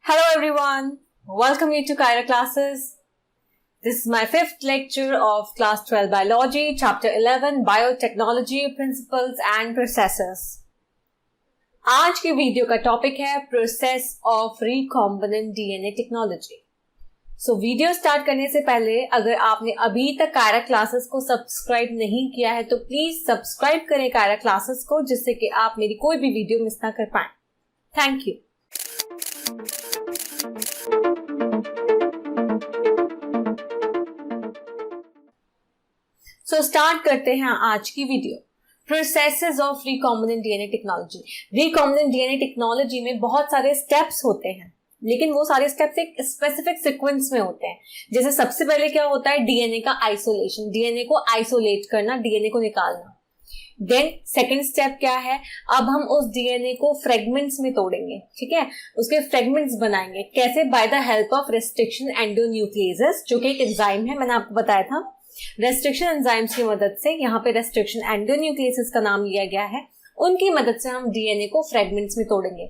Hello everyone, welcome you to Kaira classes. This is my fifth lecture of class 12 biology, chapter 11 Biotechnology Principles and Processes. आज की video का topic है process of recombinant DNA technology. So video start करने से पहले अगर आपने अभी तक कायरा क्लासेस को सब्सक्राइब नहीं किया है तो प्लीज सब्सक्राइब करें कायरा क्लासेस को, जिससे कि आप मेरी कोई भी वीडियो मिस ना कर पाएं. Thank you. सो स्टार्ट करते हैं आज की video. Processes of recombinant DNA technology. Recombinant DNA technology में बहुत सारे स्टेप्स होते हैं, लेकिन वो सारे स्टेप्स एक स्पेसिफिक सीक्वेंस में होते हैं. जैसे सबसे पहले क्या होता है, डीएनए का आइसोलेशन, डीएनए को आइसोलेट करना, डीएनए को निकालना. देन सेकेंड स्टेप क्या है, अब हम उस डीएनए को फ्रेगमेंट्स में तोड़ेंगे. ठीक है, उसके फ्रेगमेंट्स बनाएंगे. कैसे? By the help of restriction endonucleases, जो कि एक एंजाइम है, मैंने आपको बताया था. रेस्ट्रिक्शन एंजाइम्स की मदद से, यहाँ पे रेस्ट्रिक्शन एंडोन्यूक्लियेसेस का नाम लिया गया है, उनकी मदद से हम डीएनए को फ्रेगमेंट्स में तोड़ेंगे.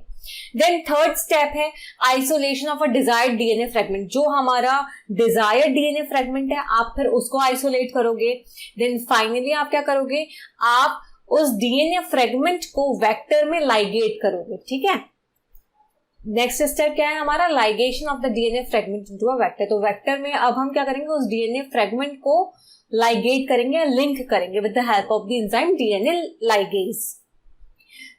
देन थर्ड स्टेप है isolation of a desired DNA fragment. जो हमारा डिजायर्ड डीएनए फ्रेगमेंट है, आप फिर उसको आइसोलेट करोगे. देन फाइनली आप क्या करोगे, आप उस डीएनए फ्रेगमेंट को वेक्टर में लाइगेट करोगे. ठीक है, नेक्स्ट स्टेप क्या है हमारा, ligation of the DNA fragment into a vector. तो वेक्टर में अब हम क्या करेंगे, उस डीएनए फ्रेगमेंट को लाइगेट करेंगे, लिंक करेंगे with the help of the enzyme DNA ligase.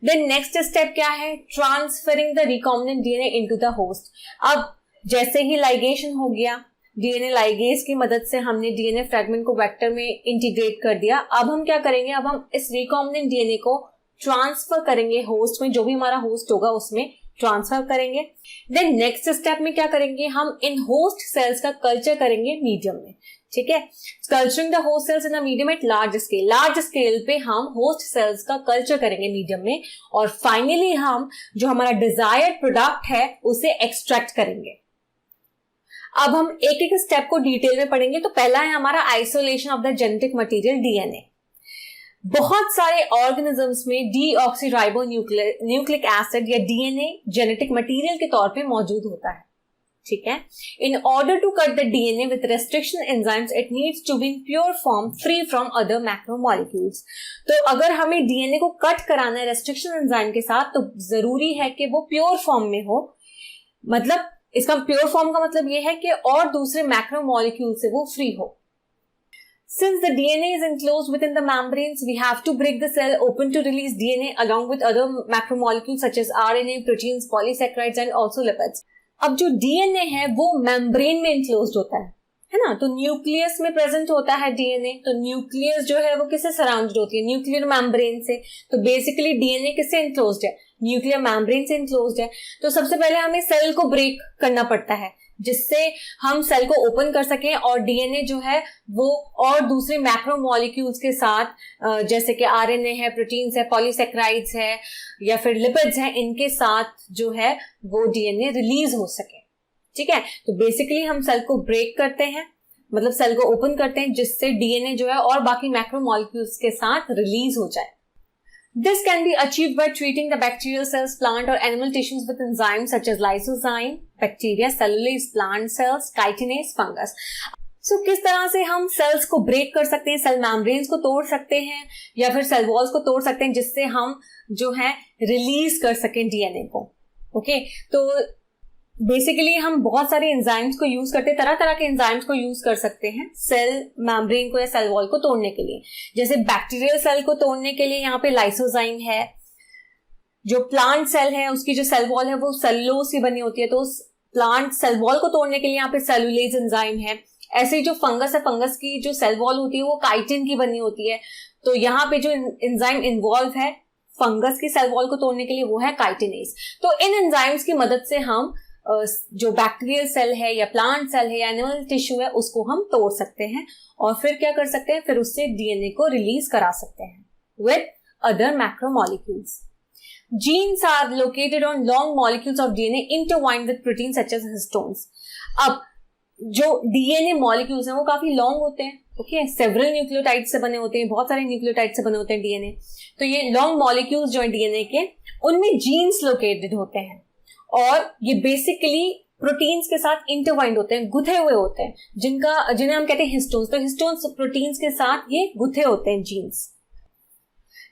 Then next step क्या है, transferring the recombinant DNA into the host. अब जैसे ही लाइगेशन हो गया, डीएनए लाइगेज की मदद से हमने डीएनए फ्रेगमेंट को वेक्टर में इंटीग्रेट कर दिया. अब हम क्या करेंगे, अब हम इस रिकॉम्बिनेंट डीएनए को ट्रांसफर करेंगे होस्ट में, जो भी हमारा होस्ट होगा उसमें ट्रांसफर करेंगे. देन नेक्स्ट स्टेप में क्या करेंगे, हम इन होस्ट सेल्स का कल्चर करेंगे मीडियम में. ठीक है, culturing the host cells in the medium at large scale. Large scale पे हम होस्ट सेल्स का कल्चर करेंगे मीडियम में, और फाइनली हम जो हमारा डिजायर्ड प्रोडक्ट है उसे एक्सट्रैक्ट करेंगे. अब हम एक एक स्टेप को डिटेल में पढ़ेंगे. तो पहला है हमारा isolation of the genetic material DNA. बहुत सारे ऑर्गेनिजम्स में डीऑक्सीराइबोन्यूक्लिक एसिड या डीएनए जेनेटिक मटेरियल के तौर पे मौजूद होता है. ठीक है, in order to cut the DNA with restriction enzymes it needs to be in pure form free from other macromolecules. तो अगर हमें डीएनए को कट कराना है रेस्ट्रिक्शन एंजाइम के साथ, तो जरूरी है कि वो प्योर फॉर्म में हो. मतलब इसका प्योर फॉर्म का मतलब ये है कि और दूसरे मैक्रोमोलिक्यूल से वो फ्री हो. Since the DNA is enclosed within the membranes, we have to break the cell open to release DNA along with other macromolecules such as RNA, proteins, polysaccharides and also lipids. अब जो DNA है वो membrane में enclosed होता है ना. तो nucleus में प्रेजेंट होता है डीएनए. तो न्यूक्लियस जो है वो किससे सराउंडेड होती है, न्यूक्लियर मेम्ब्रेन से. तो बेसिकली डीएनए किससे enclosed है, न्यूक्लियर मेम्ब्रेन से enclosed है. तो सबसे पहले हमें सेल को ब्रेक करना पड़ता है, जिससे हम सेल को ओपन कर सकें और डीएनए जो है वो और दूसरे मैक्रोमोलिक्यूल्स के साथ, जैसे कि आरएनए है, प्रोटीन्स है, पॉलीसैकेराइड्स है या फिर लिपिड्स हैं, इनके साथ जो है वो डीएनए रिलीज हो सके. ठीक है, तो बेसिकली हम सेल को ब्रेक करते हैं, मतलब सेल को ओपन करते हैं, जिससे डीएनए जो है और बाकी मैक्रोमोलिक्यूल्स के साथ रिलीज हो जाए. This can be achieved by treating the bacterial cells, plant or animal tissues with enzymes such as lysozyme, bacteria, cellulase, plant cells, chitinase, fungus. So, किस तरह से हम सेल्स को ब्रेक कर सकते हैं, सेल मेम्ब्रेन्स को तोड़ सकते हैं या फिर सेल वॉल्स को तोड़ सकते हैं, जिससे हम जो है रिलीज कर सकें डीएनए को. ओके, तो बेसिकली हम बहुत सारे एंजाइम्स को यूज करते हैं, तरह तरह के एंजाइम्स को यूज कर सकते हैं सेल मेम्ब्रेन को या सेल वॉल को तोड़ने के लिए. जैसे बैक्टीरियल सेल को तोड़ने के लिए यहाँ पे लाइसोजाइम है. जो प्लांट सेल है उसकी जो सेल वॉल है वो सेलुलोज की बनी होती है, तो उस प्लांट सेल वॉल को तोड़ने के लिए यहाँ पे सेलुलेज एंजाइम है. ऐसे ही जो फंगस है, फंगस की जो सेल वॉल होती है वो काइटिन की बनी होती है. तो यहाँ पे जो एंजाइम इन्वॉल्व है फंगस की सेल वॉल को तोड़ने के लिए वो है काइटिनेज. तो इन एंजाइम्स की मदद से हम जो बैक्टीरियल सेल है या प्लांट सेल है या एनिमल टिश्यू है उसको हम तोड़ सकते हैं, और फिर क्या कर सकते हैं, फिर उससे डीएनए को रिलीज करा सकते हैं with other macromolecules. Genes are located on long molecules of DNA intertwined with proteins such as histones. अब जो डीएनए मॉलिक्यूल्स हैं वो काफी लॉन्ग होते हैं. ओके, सेवरल न्यूक्लियोटाइड से बने होते हैं, बहुत सारे न्यूक्लियोटाइड से बने होते हैं डीएनए. तो ये लॉन्ग मॉलिक्यूल्स जो है डीएनए के, उनमें जीन्स लोकेटेड होते हैं, और ये बेसिकली प्रोटीन्स के साथ इंटरवाइंड होते हैं, गुथे हुए होते हैं, जिन्हें हम कहते हैं हिस्टोन्स। तो हिस्टोन्स प्रोटीन्स के साथ ये गुथे होते हैं jeans.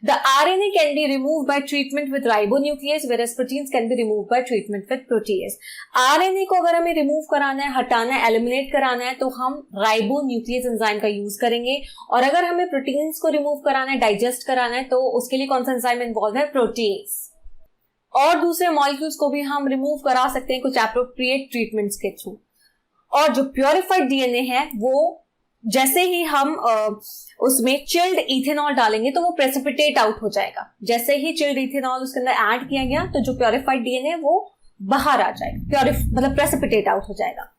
The RNA can be removed by treatment with ribonuclease, whereas proteins can be removed by treatment with protease. RNA को अगर हमें रिमूव कराना है, हटाना है, एलिमिनेट कराना है, तो हम राइबोन्यूक्लियस एंजाइम का यूज करेंगे। और अगर हमें प्रोटीन्स को रिमूव कराना है, डाइजेस्ट कराना है, तो उसके लिए कौन सा एंजाइम इन्वॉल्व है? प्रोटीज। और दूसरे मॉलिक्यूल्स को भी हम रिमूव करा सकते हैं कुछ एप्रोप्रिएट ट्रीटमेंट्स के थ्रू। और जो प्योरिफाइड डीएनए है वो जैसे ही हम उसमें चिल्ड इथेनॉल डालेंगे तो वो प्रेसिपिटेट आउट हो जाएगा। जैसे ही चिल्ड इथेनॉल उसके अंदर ऐड किया गया तो जो प्योरिफाइड डीएनए वो बाहर आ जाएगा, मतलब प्रेसिपिटेट आउट हो जाएगा।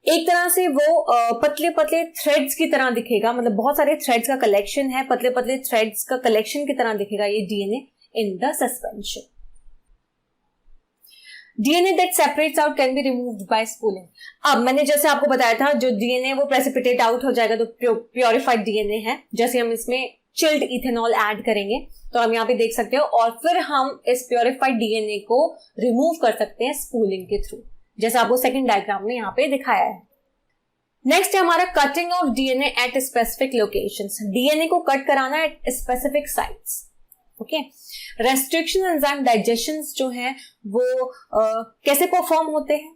एक तरह से वो पतले पतले थ्रेड्स की तरह दिखेगा, मतलब बहुत सारे थ्रेड्स का कलेक्शन है, पतले पतले थ्रेड्स का कलेक्शन की तरह दिखेगा ये DNA in the suspension. DNA that separates out can be removed by spooling। अब मैंने जैसे आपको बताया था जो DNA वो प्रेसिपिटेट आउट हो जाएगा तो प्योरिफाइड DNA है। जैसे हम इसमें चिल्ड इथेनॉल ऐड करेंगे तो हम यहाँ पे देख सकते हो, और फिर हम इस प्योरिफाइड DNA को रिमूव कर सकते हैं स्पूलिंग के थ्रू, जैसे आपको सेकंड डायग्राम में यहाँ पे दिखाया है। नेक्स्ट है हमारा cutting of DNA at specific locations. DNA को कट कराना at specific sites. Okay, restriction enzyme digestion जो है वो कैसे परफॉर्म होते हैं?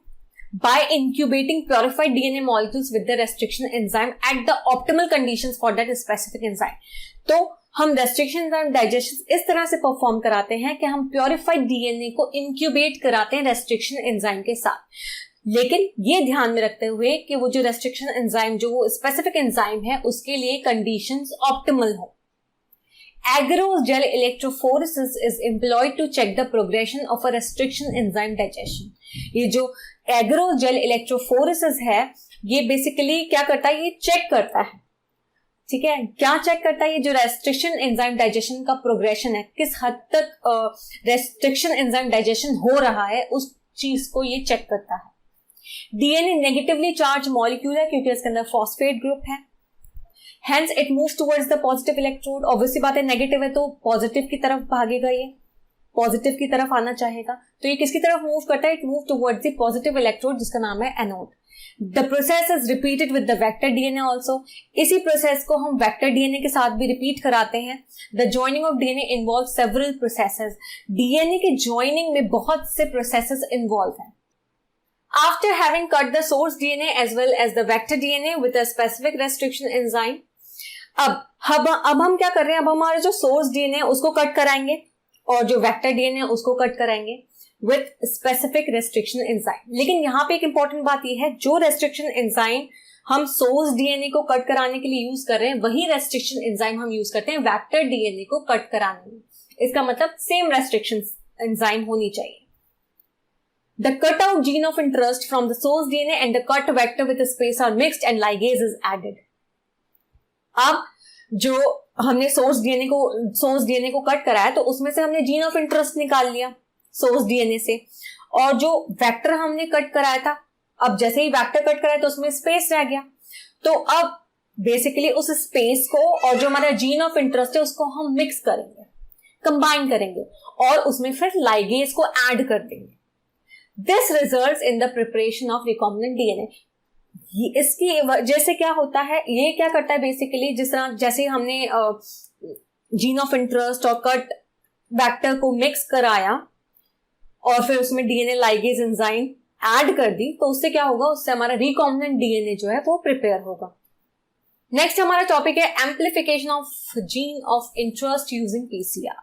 By incubating purified DNA molecules with the restriction enzyme at the optimal conditions for that specific enzyme. तो हम रेस्ट्रिक्शन एंजाइम डाइजेशन इस तरह से परफॉर्म कराते हैं कि हम प्योरिफाइड डीएनए को इंक्यूबेट कराते हैं रेस्ट्रिक्शन एंजाइम के साथ, लेकिन ये ध्यान में रखते हुए कि वो जो रेस्ट्रिक्शन एंजाइम जो वो स्पेसिफिक एंजाइम है उसके लिए कंडीशंस ऑप्टिमल हो। Agarose gel electrophoresis is employed to check the progression of a restriction enzyme digestion। ये जो agarose gel electrophoresis है ये बेसिकली क्या करता है? ये चेक करता है, ठीक है, क्या चेक करता है? ये जो रेस्ट्रिक्शन एंजाइम डाइजेशन का प्रोग्रेशन है, किस हद तक रेस्ट्रिक्शन एंजाइम डाइजेशन हो रहा है, उस चीज को ये चेक करता है। डीएनए नेगेटिवली चार्ज मॉलिक्यूल है क्योंकि इसके अंदर फॉस्फेट ग्रुप है, Hence it moves towards the positive electrode। Obviously बात है, नेगेटिव है तो पॉजिटिव की तरफ भागेगा, ये पॉजिटिव की तरफ आना चाहेगा, तो ये किसकी तरफ मूव करता है? It move towards the positive electrode जिसका नाम है anode. The process is repeated with the vector DNA also. इसी प्रोसेस को हम वेक्टर डीएनए के साथ भी रिपीट कराते हैं। The joining of DNA involve several processes. DNA के ज्वाइनिंग में बहुत से प्रोसेसेस इन्वॉल्व हैं। After having cut the source DNA as well as the vector DNA with a specific restriction enzyme, अब हम क्या कर रहे हैं? अब हमारे जो सोर्स डीएनए उसको कट कराएंगे और जो वेक्टर डीएनए उसको कट कराएंगे विथ स्पेसिफिक रेस्ट्रिक्शन एंजाइम। लेकिन यहाँ पे एक इंपॉर्टेंट बात यह है, जो रेस्ट्रिक्शन एंजाइम हम सोर्स डीएनए को कट कराने के लिए यूज कर रहे हैं वही रेस्ट्रिक्शन एंजाइम हम यूज करते हैं वेक्टर डीएनए को कट कराने में। इसका मतलब सेम रेस्ट्रिक्शन एंजाइम होनी चाहिए। The cutout gene of interest from the source DNA and the cut vector with the space are mixed and ligase is added। अब जो हमने सोर्स डीएनए को कट कराया तो उसमें से हमने जीन ऑफ इंटरेस्ट निकाल लिया सोर्स डीएनए से, और जो वेक्टर हमने कट कराया था, अब जैसे ही वेक्टर कट कराया तो उसमें स्पेस रह गया, तो अब बेसिकली उस स्पेस को और जो हमारा जीन ऑफ इंटरेस्ट है उसको हम मिक्स करेंगे, कंबाइन करेंगे और उसमें फिर लाइगेज को ऐड कर देंगे। This results in the preparation of recombinant DNA. इसकी वजह से क्या होता है? ये क्या करता है बेसिकली, जिस तरह जैसे हमने जीन ऑफ इंटरेस्ट और कट वेक्टर को मिक्स कराया और फिर उसमें डीएनए लाइगेज एंजाइम ऐड कर दी, तो उससे क्या होगा? उससे हमारा रिकॉम्बिनेंट डीएनए जो है वो प्रिपेयर होगा। नेक्स्ट हमारा टॉपिक है amplification of gene of interest using PCR.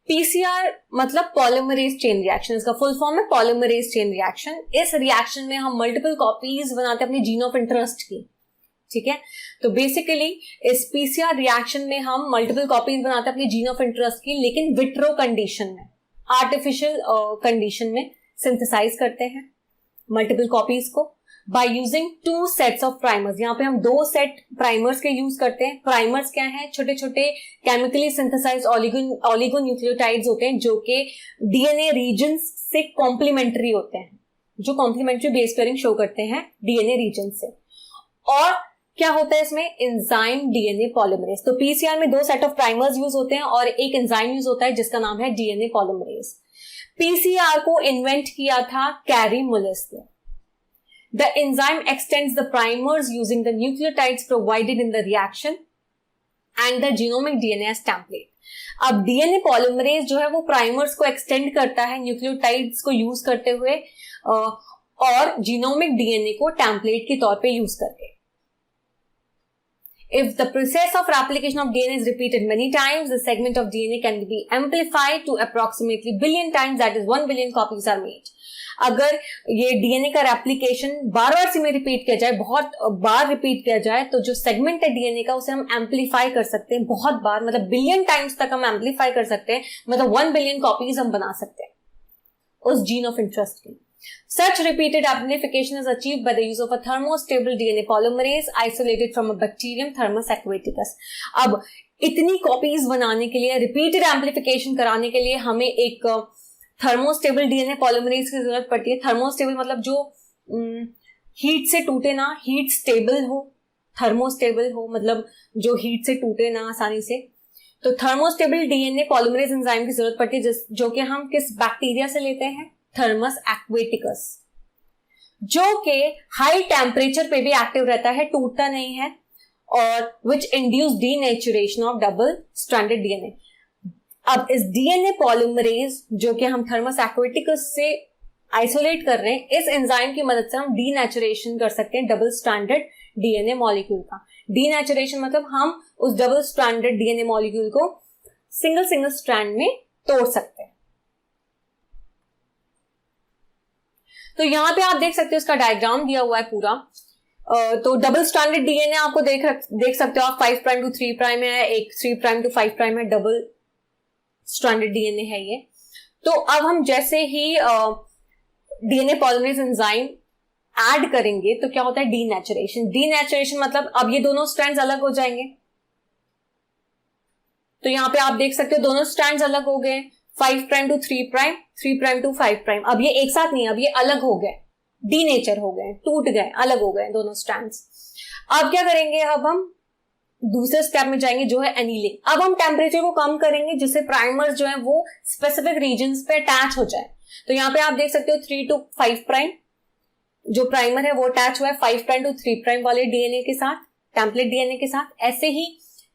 PCR मतलब पॉलीमरेज चेन रिएक्शन, इसका फुल फॉर्म है पॉलीमरेज चेन रिएक्शन। इस रिएक्शन में हम मल्टीपल कॉपीज बनाते हैं अपने जीन ऑफ इंटरेस्ट की, ठीक है। तो बेसिकली इस पीसीआर रिएक्शन में हम मल्टीपल कॉपीज बनाते हैं अपने जीन ऑफ इंटरेस्ट की, लेकिन विट्रो कंडीशन में, आर्टिफिशियल कंडीशन में सिंथेसाइज करते हैं मल्टीपल कॉपीज को by using 2 sets of primers. यहाँ पे हम 2 सेट प्राइमर्स के यूज करते हैं। प्राइमर्स क्या है? छोटे छोटे केमिकली सिंथेसाइज ऑलिगोन्यूक्लियोटाइड्स होते हैं जो कि डीएनए रीजन्स से कॉम्प्लीमेंट्री होते हैं, जो कॉम्प्लीमेंट्री बेस पेयरिंग शो करते हैं डीएनए रीजन से। और क्या होता है इसमें? Enzyme DNA polymerase. तो पीसीआर में 2 सेट ऑफ प्राइमर्स यूज होते हैं और एक एंजाइम यूज होता है जिसका नाम है डीएनए पॉलीमरेज। पीसीआर को इन्वेंट किया था कैरी मुलिस ने। The enzyme extends the primers using the nucleotides provided in the reaction and the genomic DNA as template. अब डीएनए पॉलीमरेज जो है वो प्राइमर्स को एक्सटेंड करता है न्यूक्लियोटाइड्स को यूज करते हुए और जीनोमिक डीएनए को टेम्पलेट के तौर पे यूज करके। If the process of replication of DNA is repeated many times, the segment of DNA can be amplified to approximately billion times, that is 1 billion copies are made. अगर ये DNA का replication बार बार से में repeat किया जाए, बहुत बार repeat किया जाए, तो जो सेगमेंट है डीएनए का उसे हम एम्पलीफाई कर सकते हैं बहुत बार, मतलब बिलियन टाइम्स तक हम एम्पलीफाई कर सकते हैं, मतलब 1 बिलियन कॉपीज हम बना सकते हैं उस जीन ऑफ इंटरेस्ट की। Such repeated amplification is achieved by the use of a thermostable DNA polymerase isolated from a bacterium Thermus aquaticus. अब इतनी कॉपीज बनाने के लिए, रिपीटेड एम्पलीफिकेशन कराने के लिए हमें एक थर्मोस्टेबल डीएनए पॉलीमरेज की जरूरत पड़ती है। थर्मोस्टेबल मतलब जो हीट से टूटे ना, हीट स्टेबल हो, थर्मोस्टेबल हो मतलब जो हीट से टूटे ना आसानी से। तो थर्मोस्टेबल डीएनए पॉलीमरेज एंजाइम की जरूरत पड़ती है जो कि हम किस बैक्टीरिया से लेते हैं, थर्मस एक्वेटिकस, जो कि हाई टेम्परेचर पे भी एक्टिव रहता है, टूटता नहीं है, और which induce denaturation of double stranded DNA. अब इस डीएनए पॉलीमरेज जो कि हम थर्मस एक्वेटिकस से आइसोलेट कर रहे हैं, इस एंजाइम की मदद से हम डीनेचुरेशन कर सकते हैं डबल स्ट्रैंडेड डीएनए मॉलिक्यूल का। डीनेचुरेशन मतलब हम उस डबल स्ट्रैंडेड डीएनए मॉलिक्यूल को सिंगल स्ट्रैंड में तोड़ सकते हैं। तो यहां पे आप देख सकते हो, इसका डायग्राम दिया हुआ है पूरा। तो डबल स्ट्रैंडेड डीएनए आपको देख सकते हो आप, 5 प्राइम टू 3 प्राइम है, एक 3 प्राइम टू 5 प्राइम है, डबल स्ट्रैंडेड डीएनए है ये। तो अब हम जैसे ही डीएनए पॉलीमरेज एंजाइम ऐड करेंगे तो क्या होता है, डीनेचुरेशन। डीनेचुरेशन मतलब अब ये दोनों स्ट्रैंड्स अलग हो जाएंगे। तो यहां पे आप देख सकते हो दोनों स्ट्रैंड्स अलग हो गए, 5 prime to 3 prime, 3 prime to 5 prime. अब ये एक साथ नहीं, अब ये अलग हो गए, डीनेचर हो गए, टूट गए, अलग हो गए दोनों स्ट्रैंड्स। अब क्या करेंगे, अब हम दूसरे स्टेप में जाएंगे जो है एनीलिंग। अब हम टेम्परेचर को कम करेंगे जिससे प्राइमर्स जो है वो स्पेसिफिक रीजन्स पे अटैच हो जाए। तो यहाँ पे आप देख सकते हो 3 टू 5 प्राइम जो प्राइमर है वो अटैच हुआ है 5 प्राइम टू 3 प्राइम वाले डीएनए के साथ, टेम्पलेट डीएनए के साथ। ऐसे ही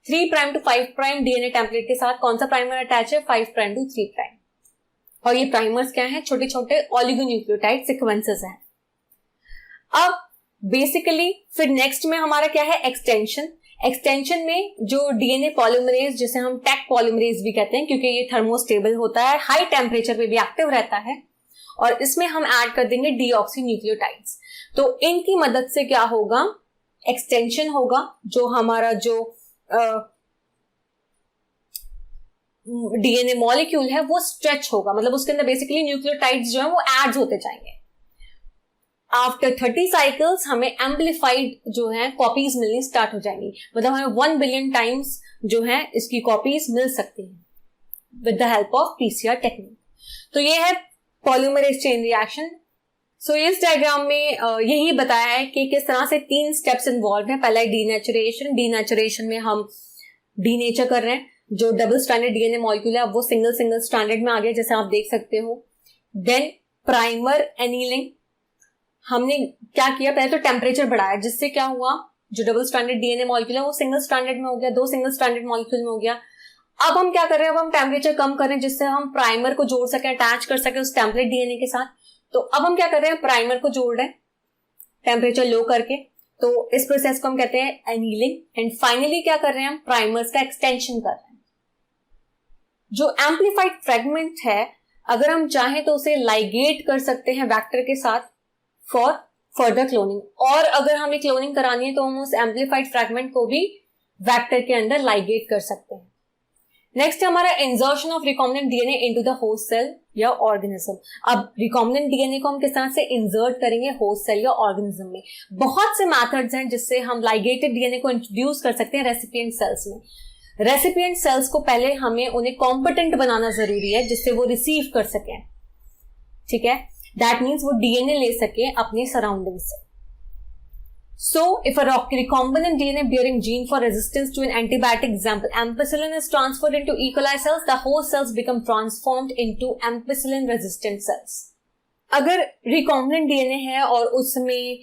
3 prime to 5 prime DNA template के साथ कौन सा प्राइमर अटैच है, 5 प्राइम टू 3 प्राइम। और ये प्राइमर्स क्या हैं, छोटे छोटे ऑलिगोन्यूक्लियोटाइड सीक्वेंसेस हैं। अब बेसिकली फिर नेक्स्ट में हमारा क्या है, एक्सटेंशन। एक्सटेंशन में जो डीएनए पॉलीमरेज, जिसे हम टेक पॉलीमरेज भी कहते हैं क्योंकि ये थर्मोस्टेबल होता है, हाई टेम्परेचर पे भी एक्टिव रहता है, और इसमें हम ऐड कर देंगे डीऑक्सी न्यूक्लियोटाइड्स। तो इनकी मदद से क्या होगा, एक्सटेंशन होगा। जो हमारा जो डीएनए मॉलिक्यूल है वो स्ट्रेच होगा, मतलब उसके अंदर बेसिकली न्यूक्लियोटाइड्स जो है वो ऐड होते जाएंगे। आफ्टर 30 साइकिल्स हमें एम्पलीफाइड जो है कॉपीज मिलनी स्टार्ट हो जाएंगी, मतलब हमें 1 बिलियन टाइम्स जो है इसकी कॉपीज मिल सकती है with the help of PCR technique. तो ये है पॉलीमरेज चेन रिएक्शन। सो इस डायग्राम में यही बताया है कि किस तरह से 3 स्टेप्स इन्वॉल्व हैं। पहला है डीनेचुरेशन। डीनेचुरेशन में हम डीनेचर कर रहे हैं, जो डबल स्ट्रैंडेड डीएनए मॉलिक्यूल है अब वो सिंगल स्ट्रैंडेड में आ गया, जैसे आप देख सकते हो। देन प्राइमर एनीलिंग, हमने क्या किया, पहले तो टेम्परेचर बढ़ाया, जिससे क्या हुआ, जो डबल स्ट्रैंडेड डीएनए मॉलिक्यूल है वो सिंगल स्ट्रैंडेड में हो गया, 2 सिंगल स्ट्रैंडेड मॉलिक्यूल में हो गया। अब हम क्या कर रहे हैं, अब हम टेम्परेचर कम कर रहे हैं जिससे हम प्राइमर को जोड़ सके, अटैच कर सके उस टेम्पलेट डीएनए के साथ। तो अब हम क्या कर रहे हैं, प्राइमर को जोड़ रहे हैं टेम्परेचर लो करके। तो इस प्रोसेस को हम कहते हैं एनीलिंग। एंड फाइनली क्या कर रहे हैं, हम प्राइमर्स का एक्सटेंशन कर रहे हैं। जो एम्पलीफाइड फ्रेगमेंट है, अगर हम चाहें तो उसे लाइगेट कर सकते हैं वेक्टर के साथ फॉर फर्दर क्लोनिंग, और अगर हमें क्लोनिंग करानी है तो हम उस एम्पलीफाइड फ्रेगमेंट को भी वेक्टर के अंदर लाइगेट कर सकते हैं। नेक्स्ट है हमारा insertion of recombinant DNA into the host cell या ऑर्गेनिज्म। अब रिकॉम्बिनेंट डीएनए को हम किस तरह से इंसर्ट करेंगे होस्ट सेल या ऑर्गेनिज्म में। बहुत से मेथड्स हैं जिससे हम लाइगेटेड डीएनए को इंट्रोड्यूस कर सकते हैं रेसिपिएंट सेल्स में। रेसिपिएंट सेल्स को पहले हमें उन्हें कॉम्पिटेंट बनाना जरूरी है जिससे वो रिसीव कर सकें, ठीक है। दैट मीन्स वो डीएनए ले सके अपने सराउंडिंग से। So, if a recombinant DNA bearing gene for resistance to an antibiotic, example ampicillin, is transferred into E. coli cells, the host cells become transformed into ampicillin resistant cells. अगर recombinant DNA है और उसमें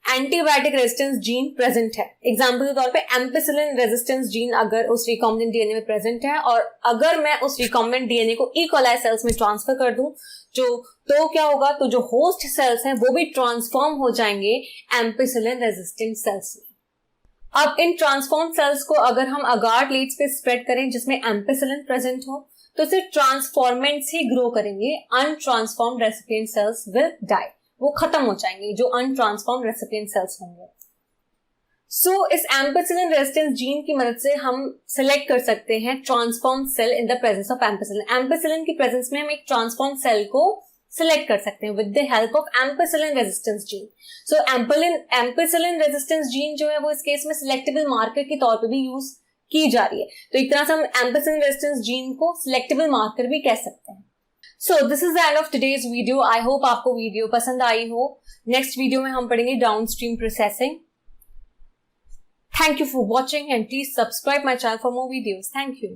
antibiotic resistance gene present है, example के तौर पे ampicillin resistance gene अगर उस रिकॉम्बिनेंट डीएनए में प्रेजेंट है और अगर मैं उस रिकॉम्बिनेंट डीएनए को ई कोलाई सेल्स में ट्रांसफर कर दूं तो क्या होगा, तो जो होस्ट सेल्स हैं वो भी ट्रांसफॉर्म हो जाएंगे एम्पिसिलिन रेजिस्टेंट सेल्स में। अब इन ट्रांसफॉर्म सेल्स को अगर हम अगार प्लेट्स पे स्प्रेड करें जिसमें एम्पिसिलिन प्रेजेंट हो तो सिर्फ ट्रांसफॉर्मेंट्स ही ग्रो करेंगे, untransformed recipient sales will die, वो खत्म हो जाएंगे जो अनट्रांसफॉर्म्ड रेसिपिएंट सेल्स होंगे। सो इस एम्पिसिलिन रेजिस्टेंस जीन की मदद से हम सिलेक्ट कर सकते हैं transform cell in the presence of ampicillin. Ampicillin की प्रेजेंस में हम एक ट्रांसफॉर्म सेल को सिलेक्ट कर सकते हैं with the help of ampicillin resistance gene. So ampicillin resistance gene जो है वो इस केस में सिलेक्टेबल मार्कर के तौर पे भी यूज की जा रही है, तो एक तरह से हम एम्पिसिलिन रेजिस्टेंस जीन को सिलेक्टेबल मार्कर भी कह सकते हैं। So this is the end of today's video. I hope आपको वीडियो पसंद आई हो। नेक्स्ट वीडियो में हम पढ़ेंगे downstream processing. Thank you for watching and please subscribe my channel for more videos. Thank you.